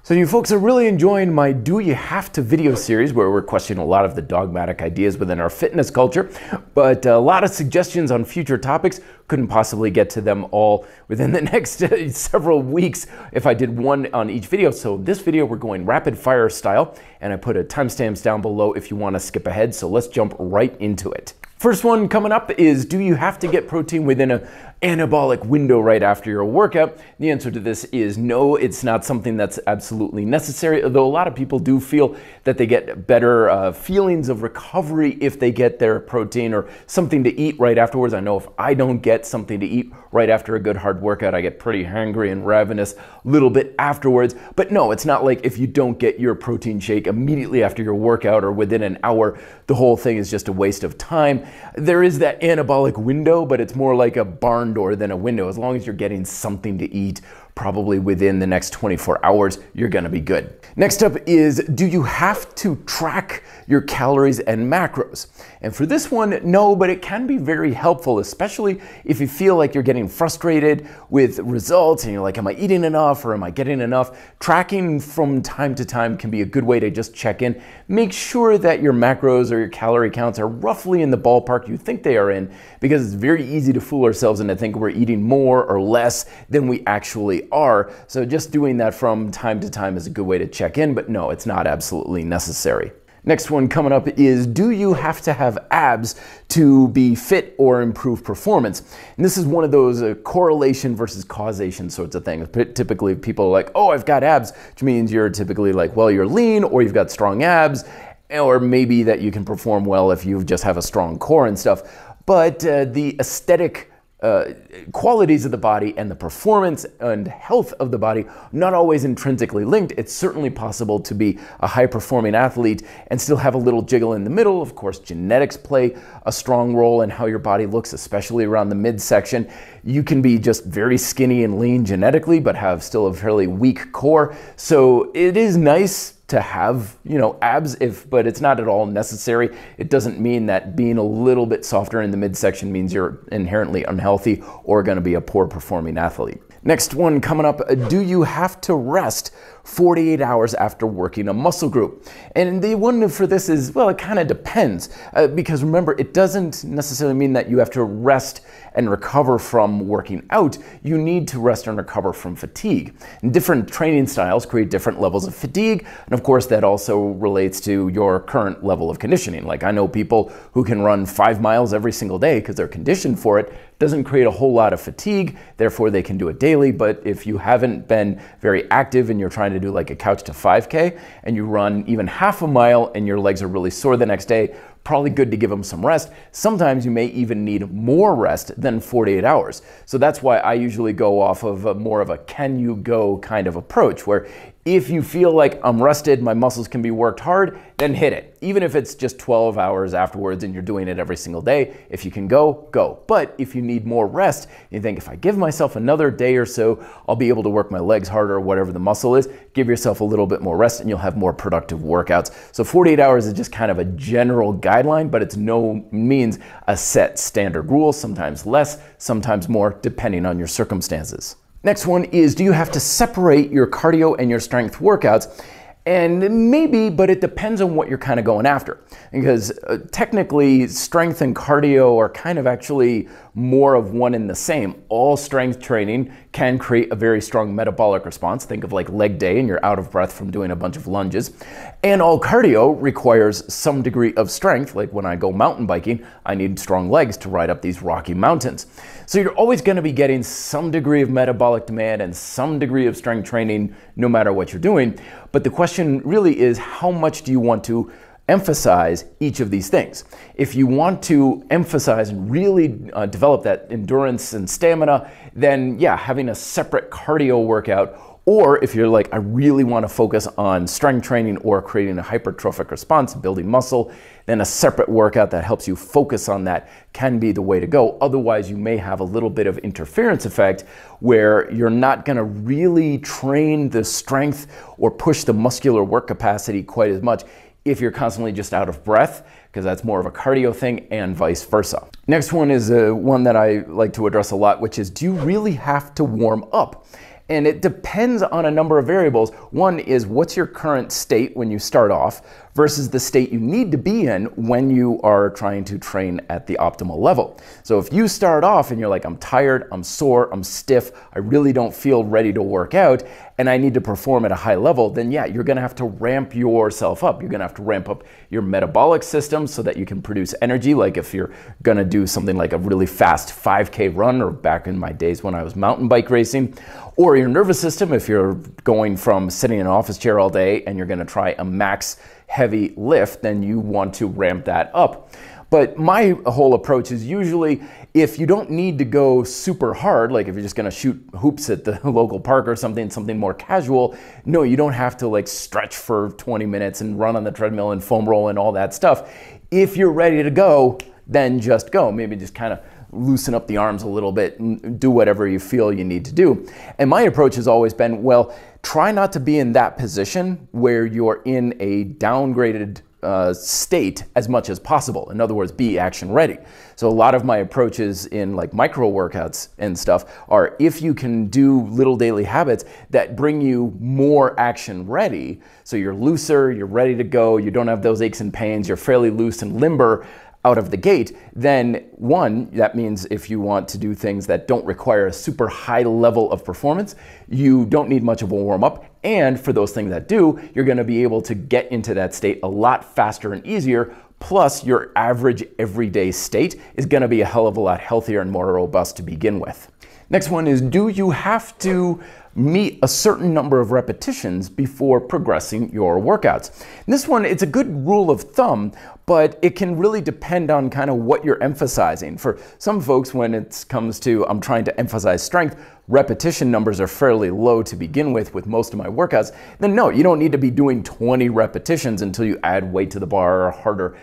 So you folks are really enjoying my Do You Have To video series where we're questioning a lot of the dogmatic ideas within our fitness culture, but a lot of suggestions on future topics. Couldn't possibly get to them all within the next several weeks if I did one on each video. So this video we're going rapid fire style, and I put a timestamps down below if you want to skip ahead. So let's jump right into it. First one coming up is, do you have to get protein within an anabolic window right after your workout? The answer to this is no, it's not something that's absolutely necessary, although a lot of people do feel that they get better feelings of recovery if they get their protein or something to eat right afterwards. I know if I don't get something to eat right after a good hard workout, I get pretty hangry and ravenous a little bit afterwards. But no, it's not like if you don't get your protein shake immediately after your workout or within an hour, the whole thing is just a waste of time. There is that anabolic window, but it's more like a barn door than a window. As long as you're getting something to eat, probably within the next 24 hours, you're gonna be good. Next up is, do you have to track your calories and macros? And for this one, no, but it can be very helpful, especially if you feel like you're getting frustrated with results and you're like, am I eating enough or am I getting enough? Tracking from time to time can be a good way to just check in. Make sure that your macros or your calorie counts are roughly in the ballpark you think they are in, because it's very easy to fool ourselves and to think we're eating more or less than we actually are. So just doing that from time to time is a good way to check in, but no, it's not absolutely necessary. Next one coming up is, do you have to have abs to be fit or improve performance? And this is one of those correlation versus causation sorts of things. Typically people are like, oh, I've got abs, which means you're typically like, well, you're lean or you've got strong abs, or maybe that you can perform well if you just have a strong core and stuff. But the aesthetic qualities of the body and the performance and health of the body, not always intrinsically linked. It's certainly possible to be a high-performing athlete and still have a little jiggle in the middle. Of course, genetics play a strong role in how your body looks, especially around the midsection. You can be just very skinny and lean genetically, but have still a fairly weak core. So it is nice to have, abs, but it's not at all necessary. It doesn't mean that being a little bit softer in the midsection means you're inherently unhealthy or going to be a poor performing athlete. Next one coming up, do you have to rest 48 hours after working a muscle group? And the one for this is, well, it kind of depends, because remember, it doesn't necessarily mean that you have to rest and recover from working out. You need to rest and recover from fatigue. And different training styles create different levels of fatigue, and of course that also relates to your current level of conditioning. Like, I know people who can run 5 miles every single day because they're conditioned for it. Doesn't create a whole lot of fatigue, therefore they can do it daily. But if you haven't been very active and you're trying to do like a couch to 5K and you run even half a mile and your legs are really sore the next day, probably good to give them some rest. Sometimes you may even need more rest than 48 hours. So that's why I usually go off of more of a can you go kind of approach, where if you feel like I'm rested, my muscles can be worked hard, then hit it. Even if it's just 12 hours afterwards and you're doing it every single day, if you can go, go. But if you need more rest, you think, if I give myself another day or so, I'll be able to work my legs harder or whatever the muscle is. Give yourself a little bit more rest and you'll have more productive workouts. So 48 hours is just kind of a general guideline, but it's no means a set standard rule, sometimes less, sometimes more, depending on your circumstances. Next one is, do you have to separate your cardio and your strength workouts? And maybe, but it depends on what you're kind of going after. Because technically, strength and cardio are kind of actually more of one and the same. All strength training can create a very strong metabolic response. Think of like leg day and you're out of breath from doing a bunch of lunges. And all cardio requires some degree of strength. Like when I go mountain biking, I need strong legs to ride up these rocky mountains. So you're always going to be getting some degree of metabolic demand and some degree of strength training no matter what you're doing. But the question really is, how much do you want to emphasize each of these things? If you want to emphasize and really develop that endurance and stamina, then yeah, having a separate cardio workout. Or if you're like, I really want to focus on strength training or creating a hypertrophic response, building muscle, then a separate workout that helps you focus on that can be the way to go. Otherwise, you may have a little bit of interference effect where you're not going to really train the strength or push the muscular work capacity quite as much if you're constantly just out of breath, because that's more of a cardio thing, and vice versa. Next one is one that I like to address a lot, which is, do you really have to warm up? And it depends on a number of variables. One is what's your current state when you start off versus the state you need to be in when you are trying to train at the optimal level. So if you start off and you're like, I'm tired, I'm sore, I'm stiff, I really don't feel ready to work out, and I need to perform at a high level, then yeah, you're gonna have to ramp yourself up. You're gonna have to ramp up your metabolic system so that you can produce energy. Like if you're gonna do something like a really fast 5K run, or back in my days when I was mountain bike racing, or your nervous system if you're going from sitting in an office chair all day and you're gonna try a max heavy lift, then you want to ramp that up. But my whole approach is usually if you don't need to go super hard, like if you're just gonna shoot hoops at the local park or something more casual, no, you don't have to like stretch for 20 minutes and run on the treadmill and foam roll and all that stuff. If you're ready to go, then just go. Maybe just kind of loosen up the arms a little bit and do whatever you feel you need to do. And my approach has always been, well, try not to be in that position where you're in a downgraded state as much as possible. In other words, be action ready. So a lot of my approaches in like micro workouts and stuff are if you can do little daily habits that bring you more action ready. So you're looser, you're ready to go, you don't have those aches and pains, you're fairly loose and limber out of the gate, then one, that means if you want to do things that don't require a super high level of performance, you don't need much of a warm up. And for those things that do, you're gonna be able to get into that state a lot faster and easier. Plus your average everyday state is gonna be a hell of a lot healthier and more robust to begin with. Next one is, do you have to meet a certain number of repetitions before progressing your workouts? And this one, it's a good rule of thumb, but it can really depend on kind of what you're emphasizing. For some folks, when it comes to I'm trying to emphasize strength, repetition numbers are fairly low to begin with most of my workouts, then no, you don't need to be doing 20 repetitions until you add weight to the bar or harder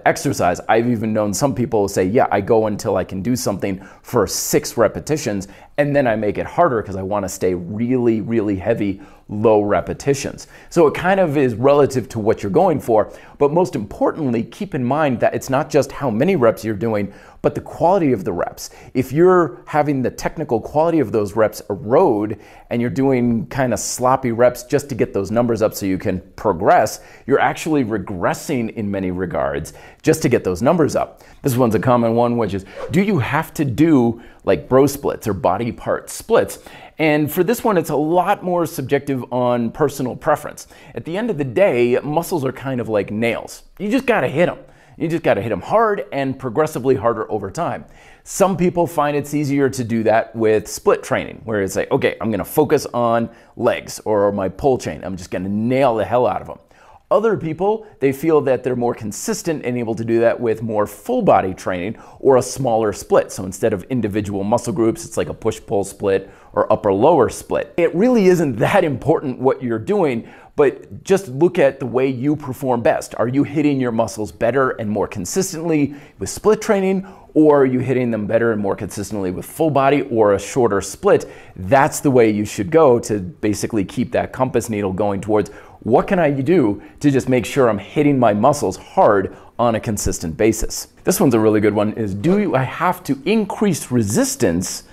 exercise. I've even known some people say, yeah, I go until I can do something for 6 repetitions, and then I make it harder because I want to stay really, really heavy, low repetitions. So it kind of is relative to what you're going for, but most importantly, keep in mind that it's not just how many reps you're doing, but the quality of the reps. If you're having the technical quality of those reps erode and you're doing kind of sloppy reps just to get those numbers up so you can progress, you're actually regressing in many regards just to get those numbers up. This one's a common one, which is, do you have to do like bro splits or body part splits? And for this one, it's a lot more subjective on personal preference. At the end of the day, muscles are kind of like nails. You just gotta hit them. You just gotta hit them hard and progressively harder over time. Some people find it's easier to do that with split training, where it's like, okay, I'm gonna focus on legs or my pull chain. I'm just gonna nail the hell out of them. Other people, they feel that they're more consistent and able to do that with more full body training or a smaller split. So instead of individual muscle groups, it's like a push-pull split or upper-lower split. It really isn't that important what you're doing, but just look at the way you perform best. Are you hitting your muscles better and more consistently with split training, or are you hitting them better and more consistently with full body or a shorter split? That's the way you should go to basically keep that compass needle going towards what can I do to just make sure I'm hitting my muscles hard on a consistent basis. This one's a really good one, is do I have to increase resistance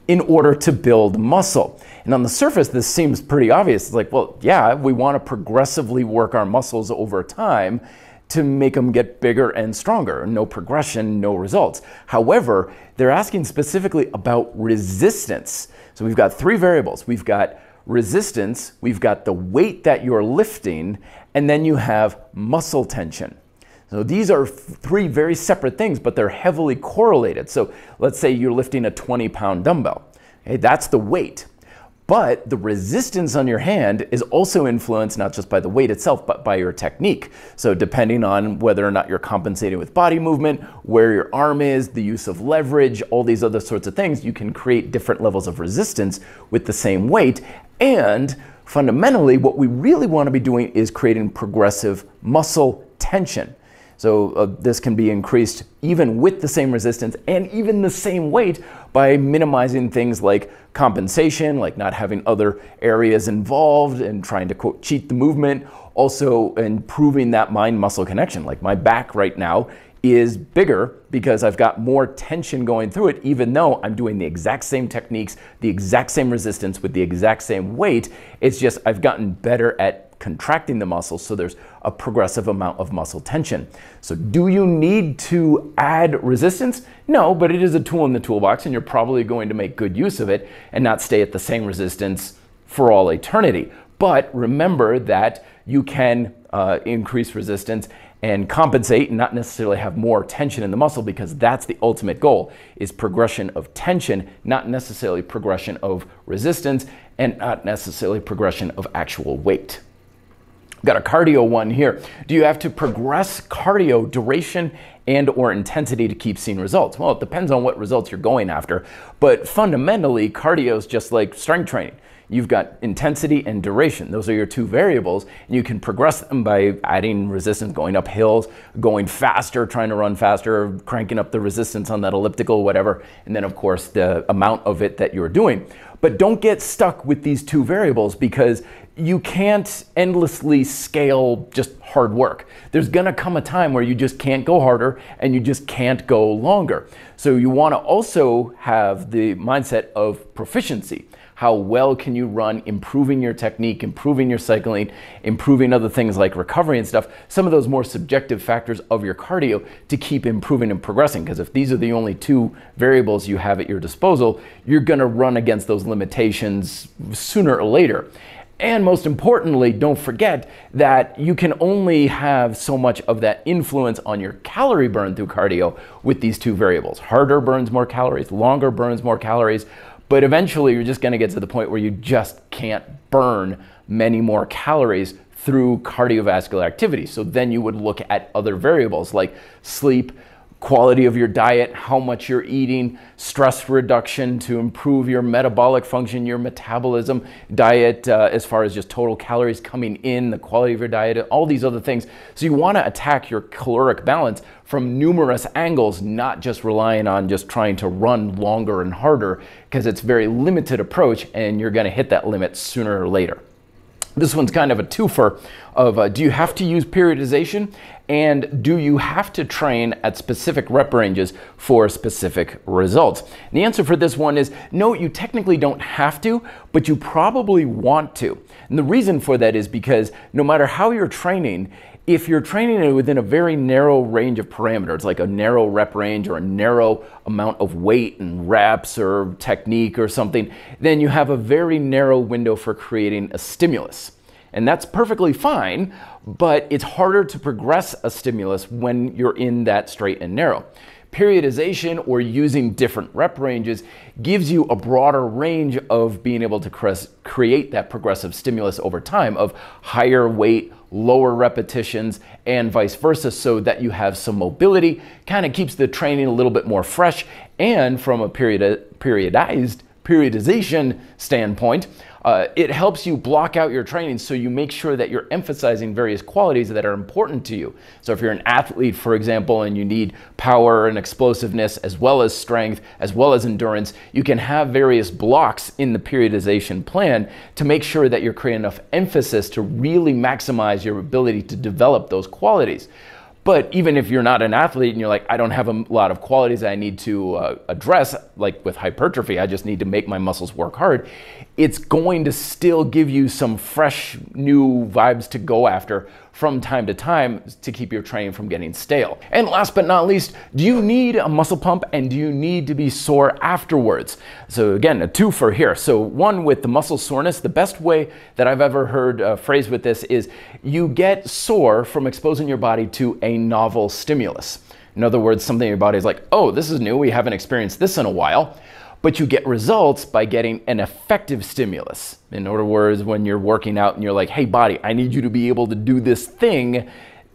in order to build muscle? And on the surface, this seems pretty obvious. It's like, well, yeah, we want to progressively work our muscles over time to make them get bigger and stronger. No progression, no results. However, they're asking specifically about resistance. So we've got 3 variables. We've got resistance, we've got the weight that you're lifting, and then you have muscle tension. So these are 3 very separate things, but they're heavily correlated. So let's say you're lifting a 20-pound dumbbell. Okay, that's the weight. But the resistance on your hand is also influenced not just by the weight itself, but by your technique. So depending on whether or not you're compensating with body movement, where your arm is, the use of leverage, all these other sorts of things, you can create different levels of resistance with the same weight. And fundamentally, what we really want to be doing is creating progressive muscle tension. So this can be increased even with the same resistance and even the same weight by minimizing things like compensation, like not having other areas involved and trying to, quote, cheat the movement. Also improving that mind-muscle connection. Like my back right now is bigger because I've got more tension going through it, even though I'm doing the exact same techniques, the exact same resistance with the exact same weight. It's just I've gotten better at contracting the muscle, so there's a progressive amount of muscle tension. So do you need to add resistance? No, but it is a tool in the toolbox, and you're probably going to make good use of it and not stay at the same resistance for all eternity. But remember that you can increase resistance and compensate and not necessarily have more tension in the muscle, because that's the ultimate goal, is progression of tension, not necessarily progression of resistance, and not necessarily progression of actual weight. Got a cardio one here. Do you have to progress cardio duration and or intensity to keep seeing results? Well, it depends on what results you're going after, but fundamentally cardio is just like strength training. You've got intensity and duration. Those are your two variables, and you can progress them by adding resistance, going up hills, going faster, trying to run faster, cranking up the resistance on that elliptical, whatever, and then of course the amount of it that you're doing. But don't get stuck with these two variables, because you can't endlessly scale just hard work. There's gonna come a time where you just can't go harder and you just can't go longer. So you wanna also have the mindset of proficiency. How well can you run, improving your technique, improving your cycling, improving other things like recovery and stuff, some of those more subjective factors of your cardio to keep improving and progressing. Because if these are the only two variables you have at your disposal, you're gonna run against those limitations sooner or later. And most importantly, don't forget that you can only have so much of that influence on your calorie burn through cardio with these two variables. Harder burns more calories, longer burns more calories, but eventually you're just gonna get to the point where you just can't burn many more calories through cardiovascular activity. So then you would look at other variables like sleep, quality of your diet, how much you're eating, stress reduction to improve your metabolic function, your metabolism, diet as far as just total calories coming in, the quality of your diet, all these other things. So you want to attack your caloric balance from numerous angles, not just relying on just trying to run longer and harder, because it's a very limited approach and you're going to hit that limit sooner or later. This one's kind of a twofer of do you have to use periodization, and do you have to train at specific rep ranges for specific results? And the answer for this one is no, you technically don't have to, but you probably want to. And the reason for that is because no matter how you're training, if you're training within a very narrow range of parameters, like a narrow rep range or a narrow amount of weight and reps or technique or something, then you have a very narrow window for creating a stimulus. And that's perfectly fine, but it's harder to progress a stimulus when you're in that straight and narrow. Periodization, or using different rep ranges, gives you a broader range of being able to create that progressive stimulus over time of higher weight, lower repetitions, and vice versa, so that you have some mobility, kind of keeps the training a little bit more fresh. And from a periodization standpoint, it helps you block out your training, so you make sure that you're emphasizing various qualities that are important to you. So if you're an athlete, for example, and you need power and explosiveness, as well as strength, as well as endurance, you can have various blocks in the periodization plan to make sure that you're creating enough emphasis to really maximize your ability to develop those qualities. But even if you're not an athlete and you're like, I don't have a lot of qualities I need to address, like with hypertrophy, I just need to make my muscles work hard, it's going to still give you some fresh new vibes to go after from time to time to keep your training from getting stale. And last but not least, do you need a muscle pump, and do you need to be sore afterwards? So again, a twofer here. So one, with the muscle soreness, the best way that I've ever heard phrased with this is you get sore from exposing your body to a novel stimulus. In other words, something in your body is like, oh, this is new, we haven't experienced this in a while. But you get results by getting an effective stimulus. In other words, when you're working out and you're like, hey body, I need you to be able to do this thing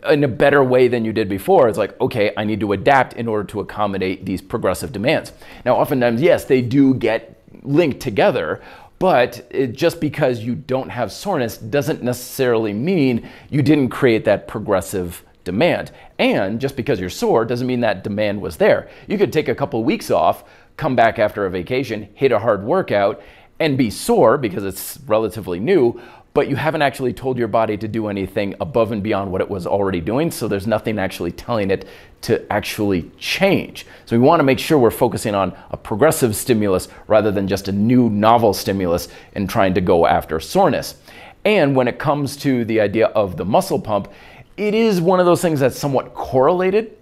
in a better way than you did before. It's like, okay, I need to adapt in order to accommodate these progressive demands. Now, oftentimes, yes, they do get linked together, but just because you don't have soreness doesn't necessarily mean you didn't create that progressive demand. And just because you're sore doesn't mean that demand was there. You could take a couple weeks off, come back after a vacation, hit a hard workout, and be sore because it's relatively new, but you haven't actually told your body to do anything above and beyond what it was already doing. So there's nothing actually telling it to actually change. So we want to make sure we're focusing on a progressive stimulus rather than just a new novel stimulus and trying to go after soreness. And when it comes to the idea of the muscle pump, it is one of those things that's somewhat correlated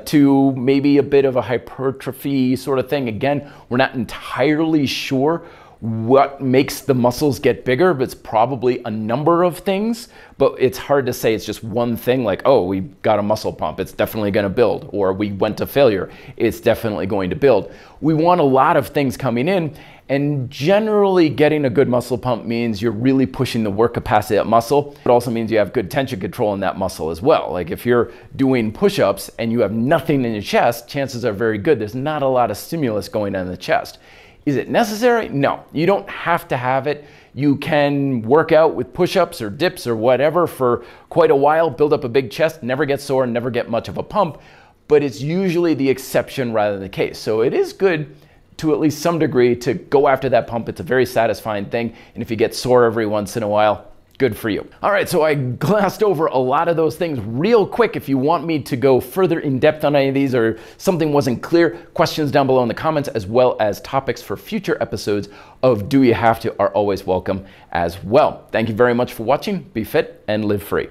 to maybe a bit of a hypertrophy sort of thing. Again, we're not entirely sure what makes the muscles get bigger, but it's probably a number of things, but it's hard to say it's just one thing like, oh, we got a muscle pump, it's definitely going to build, or we went to failure, it's definitely going to build. We want a lot of things coming in, and generally getting a good muscle pump means you're really pushing the work capacity of that muscle. It also means you have good tension control in that muscle as well. Like if you're doing push-ups and you have nothing in your chest, chances are very good there's not a lot of stimulus going on in the chest. Is it necessary? No, you don't have to have it. You can work out with push-ups or dips or whatever for quite a while, build up a big chest, never get sore, never get much of a pump, but it's usually the exception rather than the case. So it is good to at least some degree to go after that pump. It's a very satisfying thing. And if you get sore every once in a while, good for you. All right, so I glanced over a lot of those things real quick. If you want me to go further in depth on any of these or something wasn't clear, questions down below in the comments, as well as topics for future episodes of Do You Have To are always welcome as well. Thank you very much for watching. Be fit and live free.